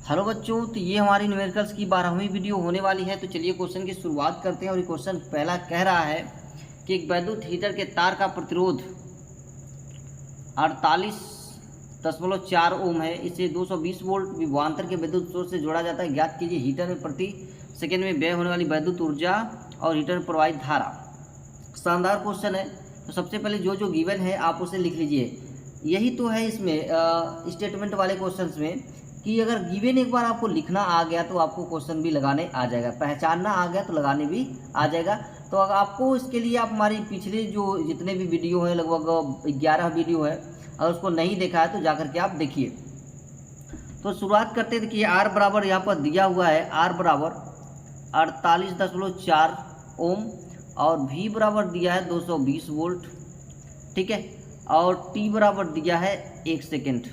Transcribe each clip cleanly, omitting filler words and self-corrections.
Hello बच्चों, तो ये हमारी न्यूमेरिकल्स की 12वीं वीडियो होने वाली है। तो चलिए क्वेश्चन की शुरुआत करते हैं। और ये क्वेश्चन पहला कह रहा है कि एक वैद्युत हीटर के तार का प्रतिरोध 48.4 ओम है। इसे 220 वोल्ट विभवांतर के विद्युत स्रोत से जोड़ा जाता है। ज्ञात कीजिए हीटर में प्रति सेकेंड में व्यय होने वाली वैद्युत ऊर्जा और हीटर में प्रवाहित धारा। शानदार क्वेश्चन है। तो सबसे पहले जो जो गिवन है आप उसे लिख लीजिए। यही तो है इसमें स्टेटमेंट वाले क्वेश्चंस में कि अगर गिवन एक बार आपको लिखना आ गया तो आपको क्वेश्चन भी लगाने आ जाएगा, पहचानना आ गया तो लगाने भी आ जाएगा। तो अगर आपको इसके लिए आप हमारी पिछले जो जितने भी वीडियो हैं, लगभग 11 वीडियो है, अगर उसको नहीं देखा है तो जाकर के आप देखिए। तो शुरुआत करते देखिए, आर बराबर यहाँ पर दिया हुआ है, आर बराबर 48.4 ओम और भी बराबर दिया है 220 वोल्ट, ठीक है। और टी बराबर दिया है 1 सेकेंड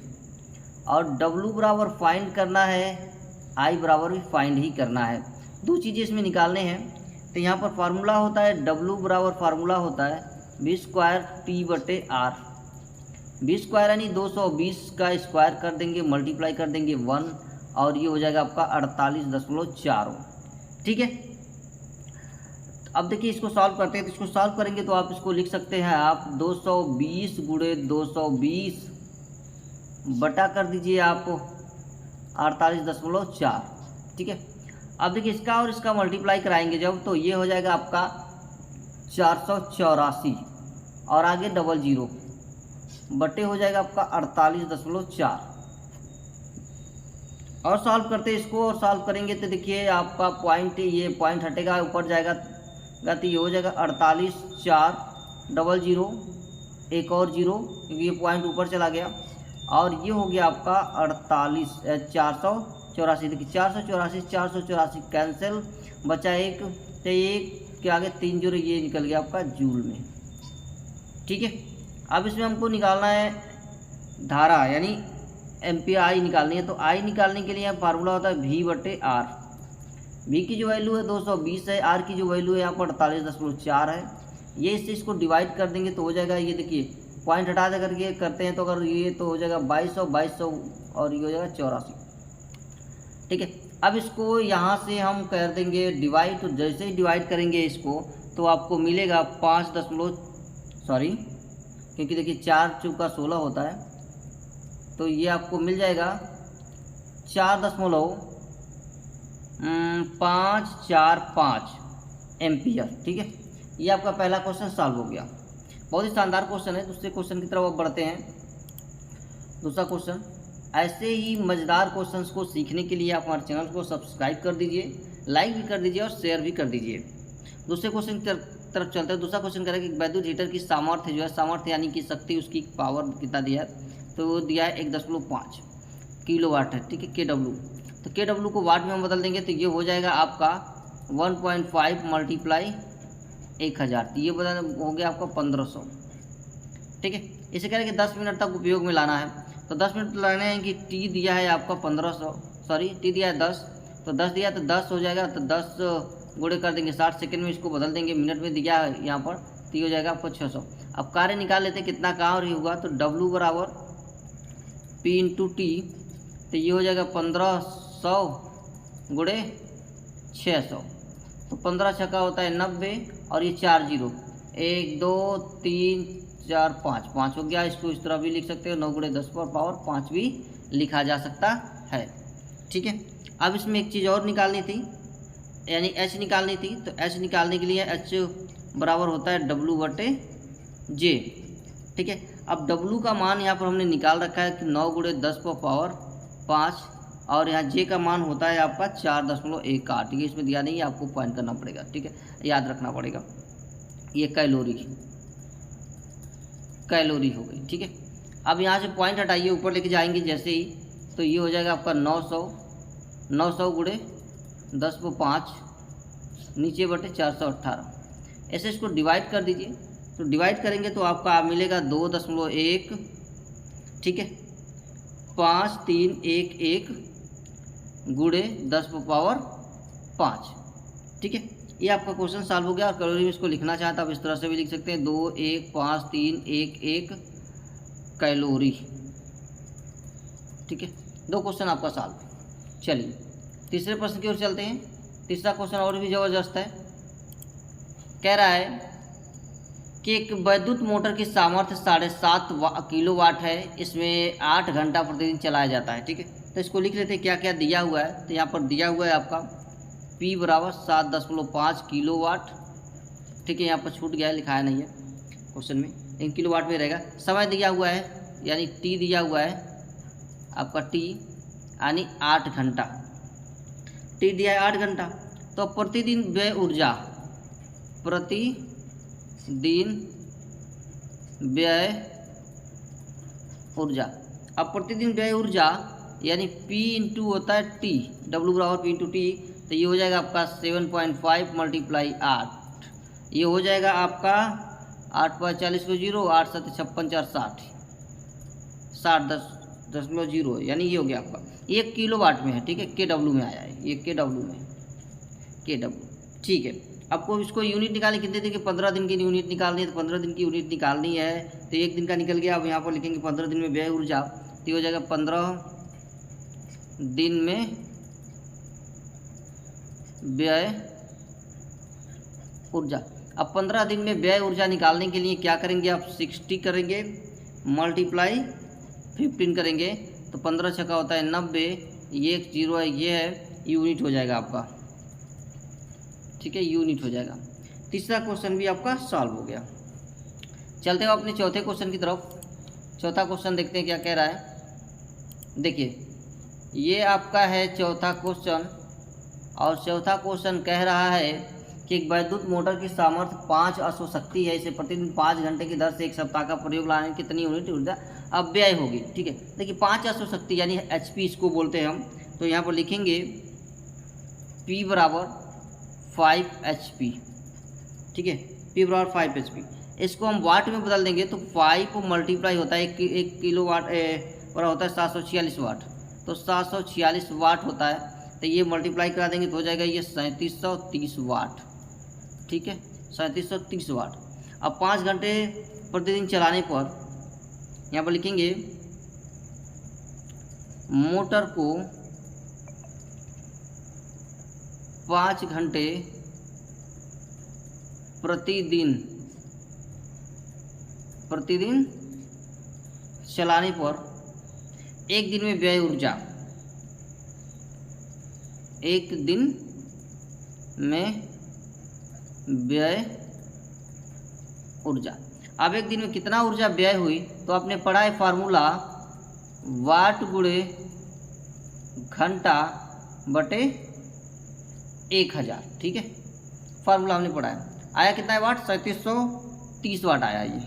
और डब्लू बराबर फाइंड करना है, आई बराबर भी फाइंड ही करना है। दो चीज़ें इसमें निकालने हैं। तो यहाँ पर फार्मूला होता है डब्लू बराबर फार्मूला होता है वी स्क्वायर टी बटे आर। वी स्क्वायर यानी 220 का स्क्वायर कर देंगे, मल्टीप्लाई कर देंगे 1 और ये हो जाएगा आपका 48.4, ठीक है। अब देखिए इसको सॉल्व करते हैं। तो इसको सॉल्व करेंगे तो आप इसको लिख सकते हैं आप 220 गुणे 220 बटा कर दीजिए आप 48.4, ठीक है। अब देखिए इसका और इसका मल्टीप्लाई कराएंगे जब, तो ये हो जाएगा आपका 484 और आगे डबल जीरो बटे हो जाएगा आपका 48.4। और सॉल्व करते हैं इसको। और सॉल्व करेंगे तो देखिए आपका पॉइंट, ये पॉइंट हटेगा ऊपर जाएगा तो ये हो जाएगा 48.4 डबल जीरो एक और जीरो क्योंकि ये पॉइंट ऊपर चला गया और ये हो गया आपका 484। देखिए 484 कैंसिल, बचा एक, तो एक के आगे 3 जीरो, ये निकल गया आपका जूल में, ठीक है। अब इसमें हमको निकालना है धारा यानी एम्पियर, आई निकालनी है। तो आई निकालने के लिए फार्मूला होता है वी बटे आर। वी की जो वैल्यू है 220 है, आर की जो वैल्यू है यहाँ पर 48.4 है। ये इससे इसको डिवाइड कर देंगे तो हो जाएगा, ये देखिए पॉइंट हटा दे करके करते हैं तो अगर ये तो हो जाएगा 2200 और ये हो जाएगा 84, ठीक है। अब इसको यहाँ से हम कर देंगे डिवाइड। तो जैसे ही डिवाइड करेंगे इसको तो आपको मिलेगा 5 सॉरी क्योंकि देखिए 4 चौका 16 होता है, तो ये आपको मिल जाएगा 4.545 एम्पियर, ठीक है। ये आपका पहला क्वेश्चन सॉल्व हो गया। बहुत ही शानदार क्वेश्चन है। दूसरे क्वेश्चन की तरफ अब बढ़ते हैं। दूसरा क्वेश्चन, ऐसे ही मज़ेदार क्वेश्चंस को सीखने के लिए आप हमारे चैनल को सब्सक्राइब कर दीजिए, लाइक भी कर दीजिए और शेयर भी कर दीजिए। दूसरे क्वेश्चन की तरफ चलते हैं। दूसरा क्वेश्चन करें कि वैद्युत हीटर की सामर्थ्य जो है, सामर्थ्य यानी कि शक्ति, उसकी पावर कितना दिया है, तो वो दिया है 1.5 किलोवाट है, ठीक है, KW। तो KW को वाट में हम बदल देंगे तो ये हो जाएगा आपका 1.5 मल्टीप्लाई 1000, तो ये बदल हो गया आपका 1500, ठीक है। इसे कह रहे हैं कि 10 मिनट तक उपयोग में लाना है। तो 10 मिनट लाने हैं कि टी दिया है आपका 1500, सॉरी टी दिया है 10, तो 10 दिया तो 10 हो जाएगा, तो 10 गुणे कर देंगे 60 सेकेंड में, इसको बदल देंगे मिनट में दिया है यहाँ पर, तो ये हो जाएगा आपको 600। अब कार्य निकाल लेते हैं कितना कार्य होगा। तो W बराबर P इंटू टी, तो ये हो जाएगा 1500 गुणे 600, तो 15 छक्का होता है 90 और ये 4 जीरो, 1 2 3 4 5 हो गया। इसको इस तरह भी लिख सकते हो, 9 गुणे 10 पर पावर 5 भी लिखा जा सकता है, ठीक है। अब इसमें एक चीज़ और निकालनी थी यानी H निकालनी थी। तो H निकालने के लिए H बराबर होता है W बटे J, ठीक है। अब W का मान यहाँ पर हमने निकाल रखा है कि 9 गुणे 10 पर पावर 5 और यहाँ J का मान होता है आपका 4.18, ठीक है। इसमें दिया नहीं है, आपको पॉइंट करना पड़ेगा, ठीक है, याद रखना पड़ेगा। ये कैलोरी हो गई, ठीक है। अब यहाँ से पॉइंट हटाइए, ऊपर लेके जाएंगे जैसे ही, तो ये हो जाएगा आपका 900 गुणे 10 पर 5 नीचे बटे 418। ऐसे इसको डिवाइड कर दीजिए। तो डिवाइड करेंगे तो आपका मिलेगा 2.1, ठीक है, 5311 गुणे 10 पर पावर 5, ठीक है। ये आपका क्वेश्चन सॉल्व हो गया। और कैलोरी में इसको लिखना चाहता आप इस तरह से भी लिख सकते हैं, 2153111 कैलोरी, ठीक है। 2 क्वेश्चन आपका सॉल्व। चलिए तीसरे प्रश्न की ओर चलते हैं। तीसरा क्वेश्चन और भी ज़बरदस्त है। कह रहा है कि एक वैद्युत मोटर की सामर्थ्य 7.5 किलोवाट है, इसमें 8 घंटा प्रतिदिन चलाया जाता है। ठीक है, तो इसको लिख लेते हैं क्या क्या दिया हुआ है। तो यहाँ पर दिया हुआ है आपका P बराबर 7.5 किलोवाट। ठीक है, यहाँ पर छूट गया है, लिखाया नहीं है क्वेश्चन में, लेकिन किलोवाट में रहेगा। समय दिया हुआ है यानी T दिया हुआ है आपका T यानी 8 घंटा, T दिया है 8 घंटा। तो प्रतिदिन व्यय ऊर्जा, प्रतिदिन व्यय ऊर्जा। अब प्रतिदिन व्यय ऊर्जा यानी P इंटू होता है T, W बराबर P इंटू T। तो ये हो जाएगा आपका 7.5 मल्टीप्लाई 8, ये हो जाएगा आपका 8 × 40 को 0, 8 × 7 = 56 × 60, 60.0 यानी ये हो गया आपका 1 किलोवाट में है। ठीक है, KW में आया है, ये KW में, KW। ठीक है, आपको इसको यूनिट निकालनी कितने दिन की, 15 दिन की यूनिट निकालनी है। तो 15 दिन की यूनिट निकालनी है तो 1 दिन का निकल गया। अब यहाँ पर लिखेंगे 15 दिन में व्यय ऊर्जा, तो ये हो जाएगा 15 दिन में व्यय ऊर्जा। अब 15 दिन में व्यय ऊर्जा निकालने के लिए क्या करेंगे आप, 60 करेंगे मल्टीप्लाई 15 करेंगे। तो 15 छक्का होता है 90, ये 1 0 है, ये है यूनिट हो जाएगा आपका। ठीक है, यूनिट हो जाएगा। तीसरा क्वेश्चन भी आपका सॉल्व हो गया। चलते हैं अपने चौथे क्वेश्चन की तरफ। चौथा क्वेश्चन देखते हैं क्या कह रहा है। देखिए ये आपका है चौथा क्वेश्चन, और चौथा क्वेश्चन कह रहा है कि एक वैद्युत मोटर की सामर्थ्य 5 अश्वशक्ति है, इसे प्रतिदिन 5 घंटे की दर से 1 सप्ताह का प्रयोग लाने में कितनी यूनिट ऊर्जा अपव्यय होगी। ठीक है, देखिए 5 अश्वशक्ति यानी HP इसको बोलते हैं हम। तो यहाँ पर लिखेंगे P बराबर 5 HP। ठीक है, P बराबर 5 HP। इसको हम वाट में बदल देंगे तो 5 मल्टीप्लाई होता है 1 किलोवाट और होता है 746 वाट। तो 746 वाट होता है, तो ये मल्टीप्लाई करा देंगे तो हो जाएगा ये 3730 वाट। ठीक है, 3730 वाट। अब 5 घंटे प्रतिदिन चलाने पर यहाँ पर लिखेंगे मोटर को 5 घंटे प्रतिदिन चलाने पर 1 दिन में व्यय ऊर्जा, 1 दिन में व्यय ऊर्जा। अब 1 दिन में कितना ऊर्जा व्यय हुई, तो आपने पढ़ा है फार्मूला वाट गुणे घंटा बटे 1000। ठीक है, फार्मूला हमने पढ़ा है। आया कितना है वाट, 3730 वाट आया। ये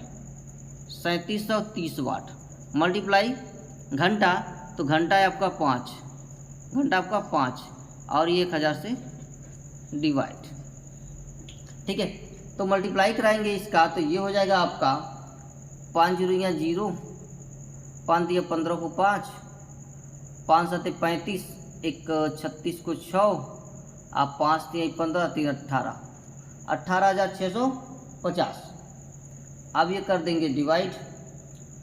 3730 वाट मल्टीप्लाई घंटा, तो घंटा है आपका 5, घंटा आपका 5 और ये 1000 से डिवाइड। ठीक है, तो मल्टीप्लाई कराएंगे इसका, तो ये हो जाएगा आपका 5 0 0, 5 दिया 15 को 5, 5 7 35, 1 36 को 6, आप 5 दिए 15, 3 18, 18,650। अब ये कर देंगे डिवाइड,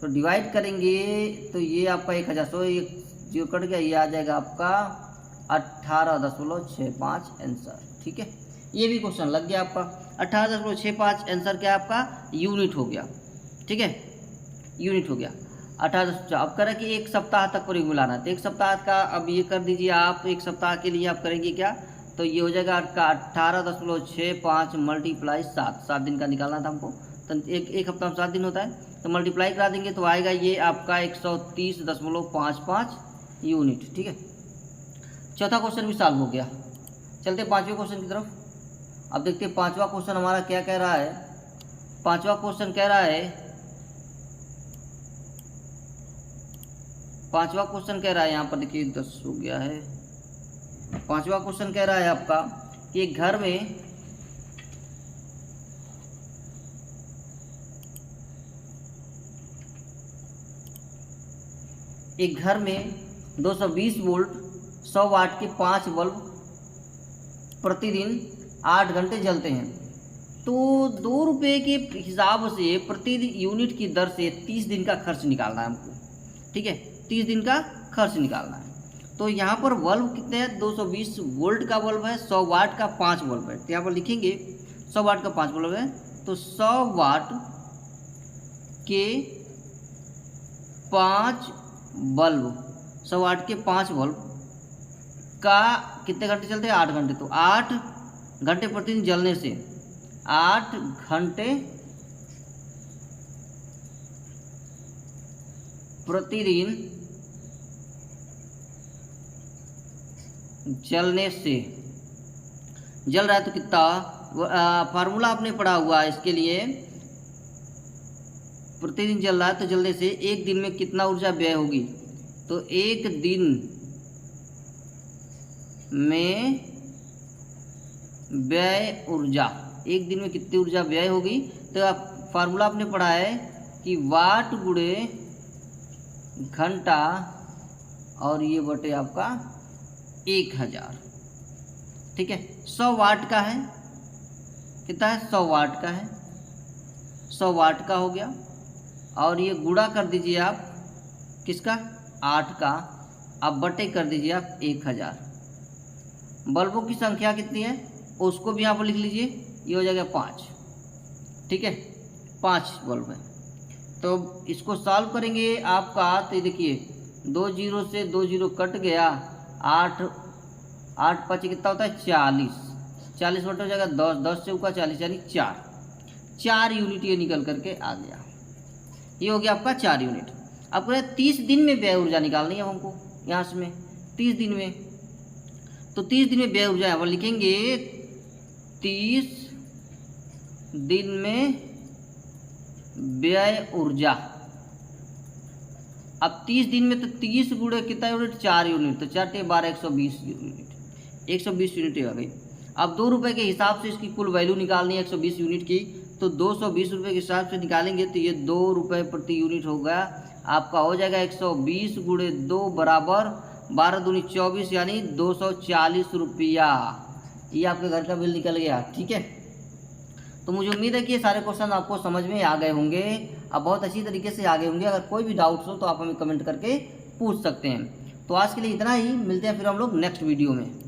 तो डिवाइड करेंगे तो ये आपका 1000 सो ये जो कट गया, ये आ जाएगा आपका 18.65 आंसर। ठीक है, ये भी क्वेश्चन लग गया आपका। 18.65 आंसर क्या है आपका, यूनिट हो गया। ठीक है, यूनिट हो गया 18। अब करें कि 1 सप्ताह तक प्रयोग में लाना, तो 1 सप्ताह का अब ये कर दीजिए आप। 1 सप्ताह के लिए आप करेंगे क्या, तो ये हो जाएगा आपका 18.65 मल्टीप्लाई 7 दिन का निकालना था हमको। तो एक हफ्ता में 7 दिन होता है, तो मल्टीप्लाई करा देंगे तो आएगा ये आपका 130.55 यूनिट। ठीक है, चौथा क्वेश्चन भी सॉल्व हो गया। चलते 5वें क्वेश्चन की तरफ। अब देखते हैं 5वां क्वेश्चन हमारा क्या कह रहा है। 5वां क्वेश्चन कह रहा है, 5वां क्वेश्चन कह रहा है, यहाँ पर देखिए 10 हो गया है। 5वां क्वेश्चन कह रहा है आपका कि एक घर में 220 वोल्ट 100 वाट के 5 बल्ब प्रतिदिन 8 घंटे जलते हैं। तो 2 रुपये के हिसाब से प्रति यूनिट की दर से 30 दिन का खर्च निकालना है हमको। ठीक है, 30 दिन का खर्च निकालना है। तो यहाँ पर बल्ब कितने हैं, 220 वोल्ट का बल्ब है, 100 वाट का 5 बल्ब है। तो यहाँ पर लिखेंगे 100 वाट का 5 बल्ब है, तो 100 वाट के 5 बल्ब, 100 वाट के 5 बल्ब का कितने घंटे चलते हैं, 8 घंटे। तो 8 घंटे प्रतिदिन जलने से 8 घंटे प्रतिदिन जलने से जल रहा है तो कितना, फार्मूला आपने पढ़ा हुआ है इसके लिए, प्रतिदिन जल रहा है तो जलने से एक दिन में कितना ऊर्जा व्यय होगी। तो एक दिन में व्यय ऊर्जा, एक दिन में कितनी ऊर्जा व्यय होगी। तो आप फार्मूला आपने पढ़ा है कि वाट गुणे घंटा और ये बटे आपका 1000। ठीक है, 100 वाट का है, कितना है, 100 वाट का है, 100 वाट का हो गया। और ये गुणा कर दीजिए आप किसका, 8 का, अब बटे कर दीजिए आप 1000। बल्बों की संख्या कितनी है उसको भी यहाँ पर लिख लीजिए, ये हो जाएगा 5। ठीक है, 5 बल्ब है। तो इसको सॉल्व करेंगे आपका, तो देखिए 2 जीरो से 2 जीरो कट गया, 8 5 कितना होता है, 40, 40 बटे हो जाएगा 10, 10 से ऊपर 40 यानी 4 यूनिट ये निकल करके आ गया। ये हो गया आपका 4 यूनिट। अब कह 30 दिन में व्यय ऊर्जा निकालनी है हमको यहाँ से, 30 दिन में। तो 30 दिन में व्यय ऊर्जा यहाँ पर लिखेंगे 30 दिन में व्यय ऊर्जा। अब 30 दिन में तो 30 गुणे कितना यूनिट, 4 यूनिट, तो 4 × 12 120 यूनिट, 120 यूनिट आ गई। अब 2 रुपये के हिसाब से इसकी कुल वैल्यू निकालनी है 120 यूनिट की, तो 220 रुपये के हिसाब से निकालेंगे तो ये 2 रुपये प्रति यूनिट होगा आपका, हो जाएगा 120 गुणे 2 बराबर 12 दूनी 24 यानी 240 रुपया। ये आपके घर का बिल निकल गया। ठीक है, तो मुझे उम्मीद है कि ये सारे क्वेश्चन आपको समझ में आ गए होंगे, अब बहुत अच्छी तरीके से आ गए होंगे। अगर कोई भी डाउट्स हो तो आप हमें कमेंट करके पूछ सकते हैं। तो आज के लिए इतना ही, मिलते हैं फिर हम लोग नेक्स्ट वीडियो में।